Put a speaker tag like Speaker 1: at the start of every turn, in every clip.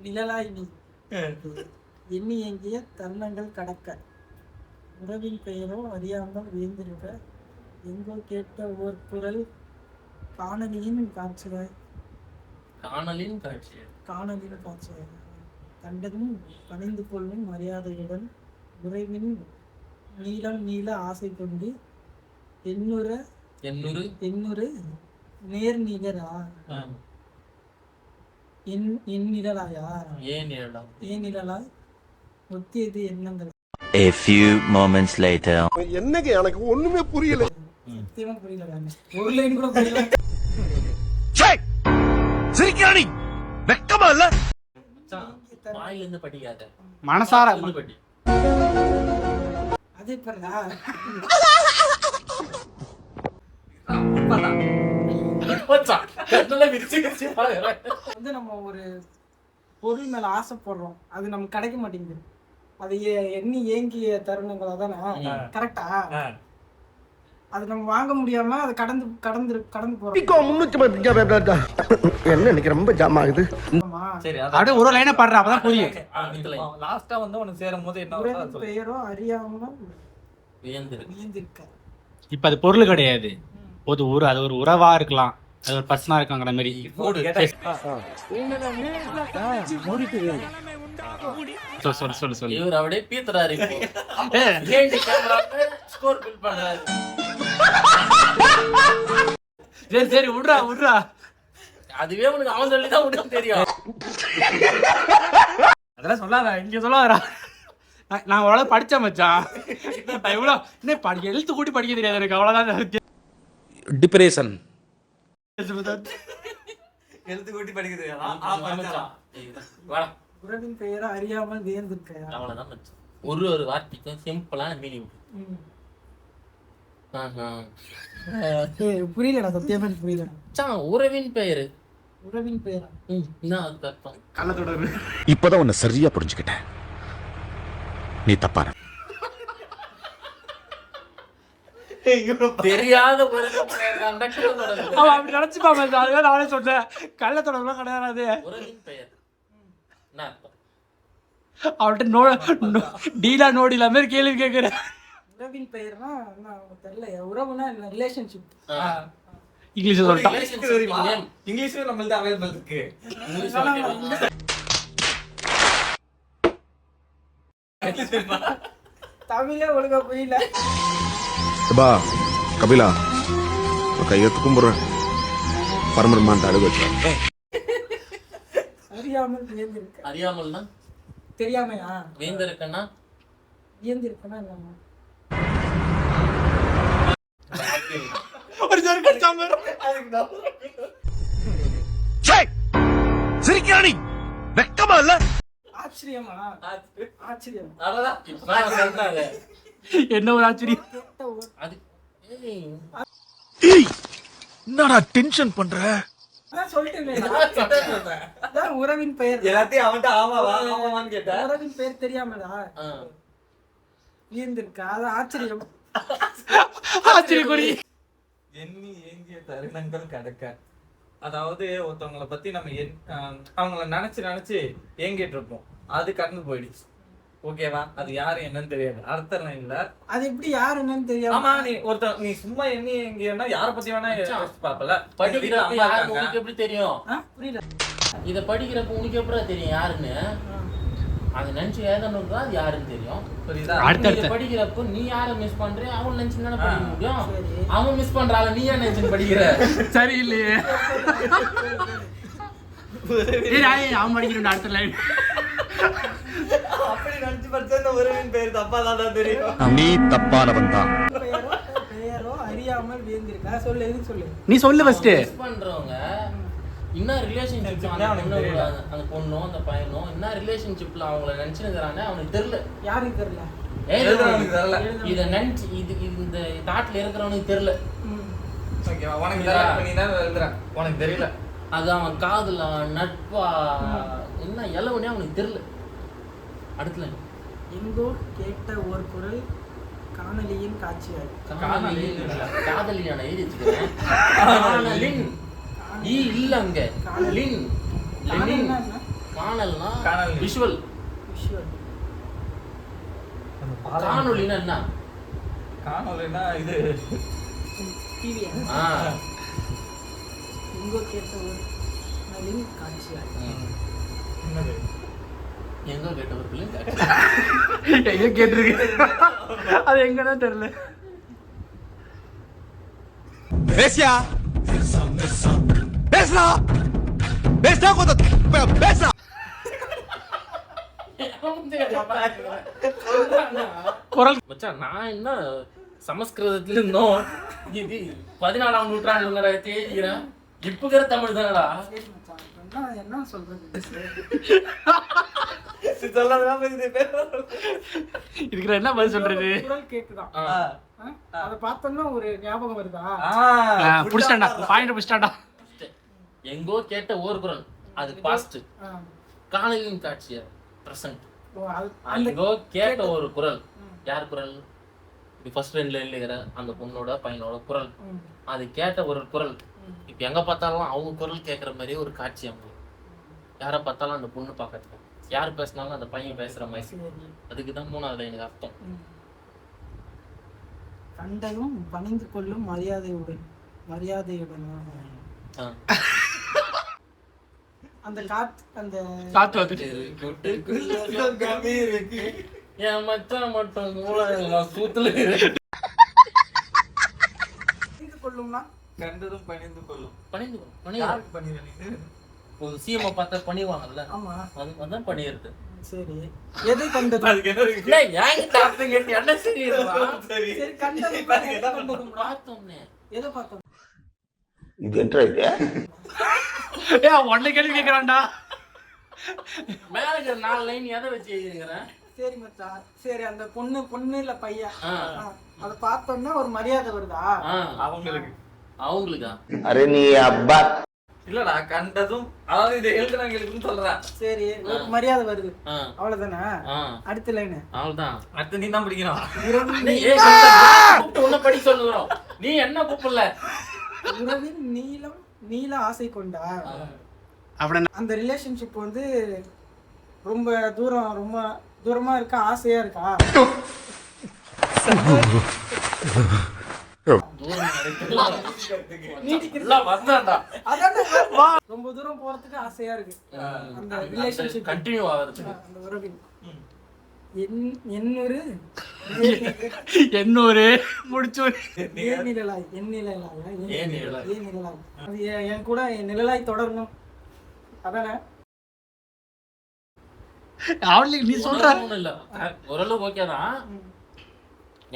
Speaker 1: நிழலாய் நீ எண்ணி எங்கிய தருணங்கள் கடக்க உறவின் பெயரோ அறியாமல் வியந்திருக்க எங்கோ கேட்ட ஓர் குரல் காணலியின் காட்சியாய் கண்டதும் பணிந்து கொள்ளும் மரியாதையுடன் உறவின் நீள ஆசை கொண்டு எண்ணுறு நேர்நிகரா என் நிழலாயா ஏன் நிழலாய் ஒத்தியது எண்ணங்கள்.
Speaker 2: A few moments later.
Speaker 3: என்னங்க எனக்கு ஒண்ணுமே புரியல.
Speaker 1: சத்தியமா புரியல. ஒரு லைன் கூட புரியல.
Speaker 3: சிரிக்கிறானி வெக்கமா இல்ல?
Speaker 4: வாயில இருந்து படிக்காத.
Speaker 5: மனசார
Speaker 4: படி.
Speaker 1: அதே பரடா. நம்ம ஒரு பொருள் மேல ஆசைப்படுறோம், அது நமக்கு கிடைக்க மாட்டேங்குது. அது எண்ணி ஏங்கிய தருணங்களா தானே? கரெக்டா? அது நம்ம வாங்க முடியாம அது கடந்து போறோம்.
Speaker 3: என்ன எனக்கு ரொம்ப ஜாம் ஆகுது.
Speaker 4: சரி,
Speaker 5: அப்படியே ஒரு லைனா பாடுற அப்பதான் புரியும்.
Speaker 4: லாஸ்டா வந்து உனக்கு சேரும்போது என்ன
Speaker 1: பெயரோ அறியாம
Speaker 4: வியந்திருக்க.
Speaker 5: இப்ப அது பொருள் கிடையாது, அது ஒரு உறவா இருக்கலாம், அது ஒரு பர்சனா இருக்காங்கிற மாதிரி. சொல்லு.
Speaker 4: இவர் அப்படியே பீத்துறாரு. ஸ்கோர் பில் பண்றாரு.
Speaker 5: சரி விடுறா.
Speaker 4: அதுவே உனக்கு அவன் சொல்லிதான் உனக்கு தெரியும்.
Speaker 5: அதெல்லாம் சொல்லாத, இங்க சொல்லாதடா. நான் அவ்வளவு படிச்சேன் மச்சான். இவ்வளவு எழுத்து கூட்டி படிக்க தெரியாது எனக்கு, அவ்வளவுதான்.
Speaker 6: டிப்ரெஷன்
Speaker 4: எழுத்து கூட்டி படிக்க தெரியாதா?
Speaker 1: உறவின் பெயரை அறியாமல் வியந்திருக்க.
Speaker 4: அவ்வளவுதான் மச்சான். ஒரு வார்த்தைக்கும் சிம்பிளான மீனிங்.
Speaker 1: புரியலடா, சத்தியமா புரியல.
Speaker 4: உறவின் பெயரு.
Speaker 1: உறவின் பெயரா?
Speaker 4: என்ன அது அர்த்தம்?
Speaker 5: கள்ளத்தொடர்பு.
Speaker 3: இப்பதான் உன்னை சரியா புரிஞ்சுக்கிட்டேன். நீ தப்பான
Speaker 4: தெரியாத
Speaker 5: அப்படி நினைச்சுப்பா மச்சான். அதுதான் நானே சொன்னேன், கள்ளத்தொடர்புலாம் கிடையாது.
Speaker 4: உறவின் பெயர் என்ன அர்த்தம்?
Speaker 5: அவர்கிட்ட டீலா நோடிலா மாதிரி கேள்வி கேட்கிறேன்.
Speaker 1: உறவின் பெயர்னா தெரியல. உறவுனா ரிலேஷன்ஷிப்.
Speaker 5: இங்கிலீஷ் சொல்லிட்டான்.
Speaker 4: இங்கிலீஷ்ல நம்மள்ட்ட அவைலபிள் இருக்கு.
Speaker 1: தமிழே ஒழுங்கா புரியல.
Speaker 3: கபிலா கையெழுத்து கும்பிடுறேன். பரமரமான் அழுக வச்சேன்.
Speaker 1: அறியாமல் வியந்திருக்க.
Speaker 4: அறியாமல்னா
Speaker 1: தெரியாமையா?
Speaker 4: வியந்திருக்கனா
Speaker 1: என்னமா?
Speaker 5: ஒரு ஜர்கன் சாம்பர்.
Speaker 3: சிரிக்கிறானி வெக்கமா இல்ல?
Speaker 1: ஆச்சரியமா? ஆச்சரியம்.
Speaker 4: அதான் நான் சொல்றேன்.
Speaker 5: என்ன ஒரு ஆச்சரியம்.
Speaker 4: அது
Speaker 3: என்னடா டென்ஷன் பண்ற?
Speaker 1: அதான் சொல்லிட்டேன். அதான் உறவின் பெயர்.
Speaker 4: எல்லாத்தையும் அவன்ட்ட ஆமாவான்னு கேட்டா
Speaker 1: உறவின் பெயர் தெரியாமடா வியந்திருக்க. அது ஆச்சரியம்.
Speaker 5: ஆச்சரியக்குறி.
Speaker 4: எண்ணி ஏங்கிய தருணங்கள் கடக்க. அதாவது ஒருத்தவங்களை பத்தி நம்ம அவங்கள நினைச்சு ஏங்கிட்டு இருப்போம், அது கடந்து போயிடுச்சு. ஓகேவா? அது யாரு என்னன்னு தெரியாது. அடுத்த லைன்ல
Speaker 1: அது எப்படி யாரு என்னன்னு தெரியாது.
Speaker 4: ஆமா, நீ சும்மா எண்ணி எங்கன்னா யார பத்தி வேணா பாப்பல. படிக்கிறப்ப யாரு உனக்கு எப்படி தெரியும்?
Speaker 1: புரியல.
Speaker 4: இத படிக்கிறப்ப உனக்கு எப்படி தெரியும் யாருன்னு? அது நினைச்சு ஏதனுக்கு அது யாருன்னு தெரியும். புரியுதா? இத படிக்கிறப்ப நீ யார மிஸ் பண்ற, அவன் நினைச்சு தானே படிக்க முடியும். அவன் மிஸ் பண்றால நீ ஏன் நினைச்சு படிக்கிற?
Speaker 5: சரி இல்லையே. அவன் படிக்கிறேன் அடுத்த லைன்.
Speaker 4: அப்படி நினைச்சு படிச்சா இந்த உறவின் பேர் தப்பாதான் தெரியும்.
Speaker 3: நீ தப்பானவன் தான்.
Speaker 1: பெயரோ அறியாமல் வியந்திருக்க. சொல்லு, எதுக்கு சொல்லு.
Speaker 5: நீ சொல்லு ஃபர்ஸ்ட்.
Speaker 4: மிஸ் பண்றவங்க என்ன ரிலேஷன்ஷிப், அந்த பொண்ணோ அந்த பையனோ என்ன ரிலேஷன்ஷிப்ல அவங்கள நினைச்சுக்கிறானே அவனுக்கு தெரியல.
Speaker 1: யாருக்கு தெரியல?
Speaker 4: இத நினைச்சு இந்த தாட்ல இருக்கிறவனுக்கு தெரியல. ஓகேவா? உனக்கு தெரியல. அது அவன் காதல நட்பா என்ன எலவனே அவனுக்கு தெரியல. அடுத்துல
Speaker 1: எங்கோ கேட்ட ஒரு குரல் காணலியின் காட்சியாய்.
Speaker 4: காதலியான எழுதி வச்சுக்கிறேன். காணலின் இல்லங்க லின்
Speaker 1: காணல்னா என்ன?
Speaker 7: காணல்னா
Speaker 4: காணல்.
Speaker 7: விஷுவல்.
Speaker 1: விஷுவல்.
Speaker 7: காணொலினா என்ன?
Speaker 4: காணொலினா இது
Speaker 1: டிவியா?
Speaker 7: ஆ.
Speaker 1: எங்கோ கேட்ட ஒரு நலின் காட்சியா?
Speaker 4: என்னது?
Speaker 7: எங்க கேட்டவர்கள்
Speaker 5: எங்க கேட்டிருக்கு அது எங்கன்னா தெரியல.
Speaker 3: பேசியா பேசுறா பேசுறா கொஞ்சம் பேசுறா.
Speaker 5: குரல்
Speaker 7: மச்சான் நான் என்ன சமஸ்கிருதத்துல இருந்தோம், இது 14ஆம் நூற்றாண்டுங்கிற தேதிக்கிறேன். இப்ப இருக்கிற தமிழ் தானடா.
Speaker 1: சரி மச்சான், இப்ப என்ன சொல்றது?
Speaker 4: சொல்லாதனால இது பேர்.
Speaker 5: இதுக்கு என்ன பதில் சொல்றது?
Speaker 1: குரல் கேக்குதான். அத பார்த்தோம்னா ஒரு ஞாபகம் வருதா?
Speaker 5: புடிச்சாண்டா பாயிண்ட் புடிச்சாண்டா.
Speaker 7: எங்கோ கேட்ட ஒரு குரல் அது பாஸ்ட்,
Speaker 1: ஆ.
Speaker 7: காணலின் காட்சியா பிரசன்ட்.
Speaker 1: ஓ, அந்த
Speaker 7: எங்கோ கேட்ட ஒரு குரல். யார் குரல்? இது ஃபர்ஸ்ட் ரெண்டு லைன்ல இருக்கிற அந்த பொண்ணோட பையனோட குரல். அது கேட்ட ஒரு குரல். இப்ப எங்க பார்த்தாலும் அவங்க குரல் கேட்கற மாதிரியே ஒரு காட்சி. அவங்க யாரை பார்த்தாலும் அந்த பொண்ணு பார்க்கறது, யார் பேசினாலும் அந்த பையன் பேசுற மாதிரி. அதுக்குதான் 3வது லைனுக்கு அர்த்தம்.
Speaker 1: கண்டதும் பணிந்து கொள்ளும் மரியாதையுடன்
Speaker 7: ஆ.
Speaker 1: அந்த அந்த
Speaker 5: காத்து வந்துட்டு
Speaker 7: என் மச்சான் மட்டும் சூத்துல
Speaker 1: பணிந்து கொள்ளும்னா
Speaker 4: கண்டதும் பணிந்து கொள்ளும்.
Speaker 7: பணிந்து
Speaker 4: யாருக்கு பண்ணிடுறீங்க?
Speaker 7: ஒரு சீமை பார்த்தா பணிவாங்கல்ல,
Speaker 1: ஆமா.
Speaker 7: அதுதான் பண்ணிடுறது.
Speaker 1: சரி, எதை கண்டது?
Speaker 4: அதுக்கு என்ன இருக்கு?
Speaker 7: இல்லை, என்கிட்ட அர்த்தம் கேட்டு என்ன சரி
Speaker 4: சரி.
Speaker 1: சரி, கண்டது எதை கண்டதும்
Speaker 7: பார்த்தோம்னே
Speaker 1: எதை பார்த்தோம்?
Speaker 3: இது என்ன இது?
Speaker 5: ஒன்ன கேள்வி கேட்கறான்டா.
Speaker 7: மேல இருக்கிற 4 லைன் எதை வச்சு எழுதிருக்கிறேன்?
Speaker 1: சரி மச்சான், சரி அந்த பொண்ணு இல்ல பையன்,
Speaker 7: ஆ.
Speaker 1: அத பார்த்தோம்னா ஒரு மரியாதை வருதா?
Speaker 7: அவங்களுக்கா?
Speaker 3: அரே நீ அப்பா
Speaker 4: இல்லடா, கண்டதும் அதாவது இதை எழுதுறவங்களுக்குன்னு சொல்றேன்.
Speaker 1: சரி, ஒரு மரியாதை வருது,
Speaker 7: ஆ.
Speaker 1: அவ்வளவுதானே.
Speaker 7: ஆ.
Speaker 1: அடுத்த லைன்
Speaker 7: அவள்தான்.
Speaker 4: அடுத்து நீ தான் பிடிக்கணும்.
Speaker 7: உன்னை படி சொல்லுறோம், நீ என்ன கூப்பிடல.
Speaker 1: உறவின் நீள ஆசை கொண்டா.
Speaker 5: அப்படின்னா
Speaker 1: அந்த ரிலேஷன்ஷிப் வந்து ரொம்ப தூரமா இருக்கா, ஆசையா இருக்கா? ரொம்ப தூரம் போறதுக்கு ஆசையா இருக்கு அந்த ரிலேஷன்ஷிப்,
Speaker 7: கண்டினியூ ஆகுது.
Speaker 1: அந்த உறவின் என்னொரு
Speaker 5: முடிச்சோரு
Speaker 1: நிழலாய் அது என் கூட என் நிழலாய் தொடரணும், அதானே?
Speaker 5: அவளுக்கு நீ சொல்ற
Speaker 7: ஒண்ணும் இல்ல, ஓரளவுக்கு ஓகே தான்.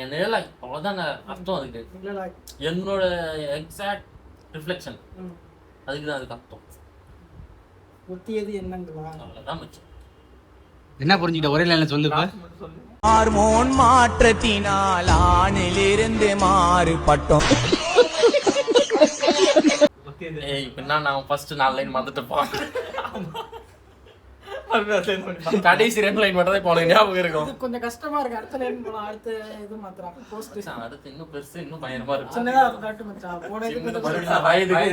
Speaker 7: என் நிழலாய் அவ்வளவுதான் அர்த்தம். அதுக்கு
Speaker 1: நிழலாய்
Speaker 7: என்னோட எக்ஸாக்ட் ரிஃப்ளெக்ஷன், அதுக்குதான் அதுக்கு அர்த்தம்.
Speaker 1: ஒத்தியது என்னங்களா?
Speaker 7: அவ்வளவுதான் மிச்சம்.
Speaker 5: என்ன புரிஞ்சுக்கிட்ட? ஒரே லைன்ல சொல்லு.
Speaker 8: ஹார்மோன் மாற்றத்தினால் ஆணிலிருந்து மாறுபட்டோம்.
Speaker 7: ஏய், இப்ப என்ன நான் ஃபர்ஸ்ட் 4 லைன் மறந்துட்டு போறேன். கடைசி 2 லைன் மட்டும் தான் இப்போ உனக்கு ஞாபகம் இருக்கும்.
Speaker 1: இது கொஞ்சம் கஷ்டமா இருக்கு. அடுத்த லைன் போலாம், அடுத்த இது மாத்திரம் போஸ்ட்
Speaker 7: அடுத்து இன்னும் பெருசு, இன்னும் பயங்கரமா இருக்கு.
Speaker 1: சின்னதா அது காட்டு மச்சான். போன இது கொஞ்சம்
Speaker 7: வயதுக்கு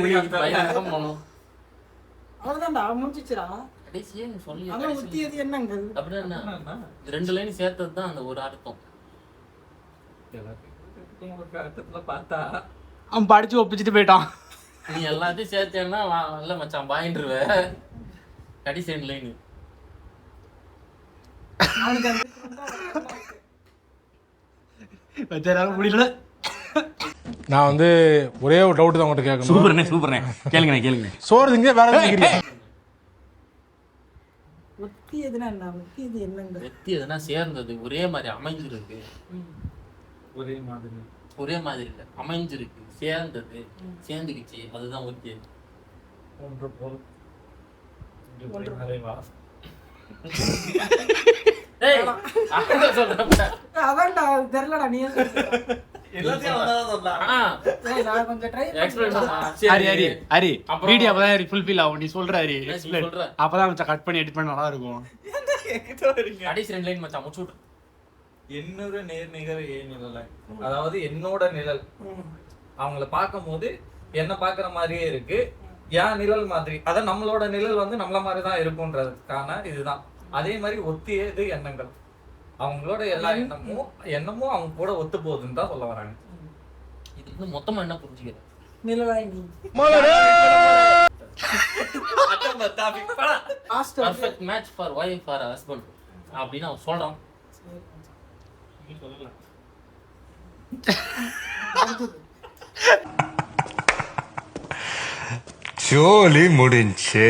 Speaker 1: அவ்வளவுதான்டா, முடிஞ்சிச்சுடா.
Speaker 7: கடைசியே நீ சொல்லி
Speaker 1: அதான் ஒத்தியது என்னங்க
Speaker 7: அப்படின்னா இந்த 2 லைன் சேர்த்தது தான் அந்த ஒரு அர்த்தம்.
Speaker 4: அர்த்தத்துல பார்த்தா
Speaker 5: அவன் படிச்சு ஒப்பிச்சுட்டு போயிட்டான்.
Speaker 7: நீ எல்லாத்தையும் சேர்த்தேன்னா இல்ல மச்சான் பாயிண்டுருவ. கடைசி 2 லைன்
Speaker 5: முடியல.
Speaker 6: நான் வந்து ஒரே ஒரு டவுட் தான் உங்கள்கிட்ட கேட்கணும்.
Speaker 5: சூப்பர்ண்ணே கேளுங்க.
Speaker 6: சோறு திங்க வேற எதுவும் கேட்குறீங்க?
Speaker 1: ஒத்தியதுன்னா என்ன? ஒத்தியது என்னங்க?
Speaker 7: வெத்தி எதுனா சேர்ந்தது, ஒரே மாதிரி அமைஞ்சிருக்கு. ஒரே மாதிரி இல்ல, அமைஞ்சிருக்கு, சேர்ந்தது, சேர்ந்துக்குச்சு, அதுதான் ஓகே.
Speaker 4: ஒன்று போல் நிறைவா.
Speaker 7: ஏய், அதான் சொல்றேன்.
Speaker 1: அதான்டா, தெரியலடா, நீ
Speaker 4: எல்லாத்தையும் அவன்தான் சொன்னான்.
Speaker 1: நான் கொஞ்சம் ட்ரை
Speaker 7: எக்ஸ்பிளைன் பண்ணா.
Speaker 5: ஹரி
Speaker 7: அப்புறம்
Speaker 5: வீடியோ அப்பதான் ஃபுல்ஃபில் ஆகும். நீ சொல்ற ஹரி
Speaker 7: நீ
Speaker 5: எக்ஸ்பிளைன்.
Speaker 7: சொல்ற.
Speaker 5: அப்பதான் மச்சான் கட் பண்ணி எடிட் பண்ண நல்லா இருக்கும்.
Speaker 7: கடைசி 2 லைன் மச்சான் முடிச்சு விட்டு.
Speaker 4: என்னோட நேர்நிகர் நிழலாய், அதாவது என்னோட நிழல் அவங்கள பார்க்கும் போது என்ன பாக்குற மாதிரியே இருக்கு. என் நிழல் மாதிரி, அதான் நம்மளோட நிழல் வந்து நம்மள மாதிரி தான் இருக்கும்ன்றதுக்கான இதுதான். அதே மாதிரி ஒத்தியது எண்ணங்கள், அவங்களோட எல்லா எண்ணமும் அவங்க கூட ஒத்து போகுதுன்னு தான் சொல்ல வராங்க.
Speaker 7: இது வந்து மொத்தமா என்ன புரிஞ்சுக்கிறேன்,
Speaker 1: நிலவாங்கி last
Speaker 7: perfect match for wife for husband அப்படின்னு அவன் சொல்றான்.
Speaker 3: ஜோலி முடிஞ்சு.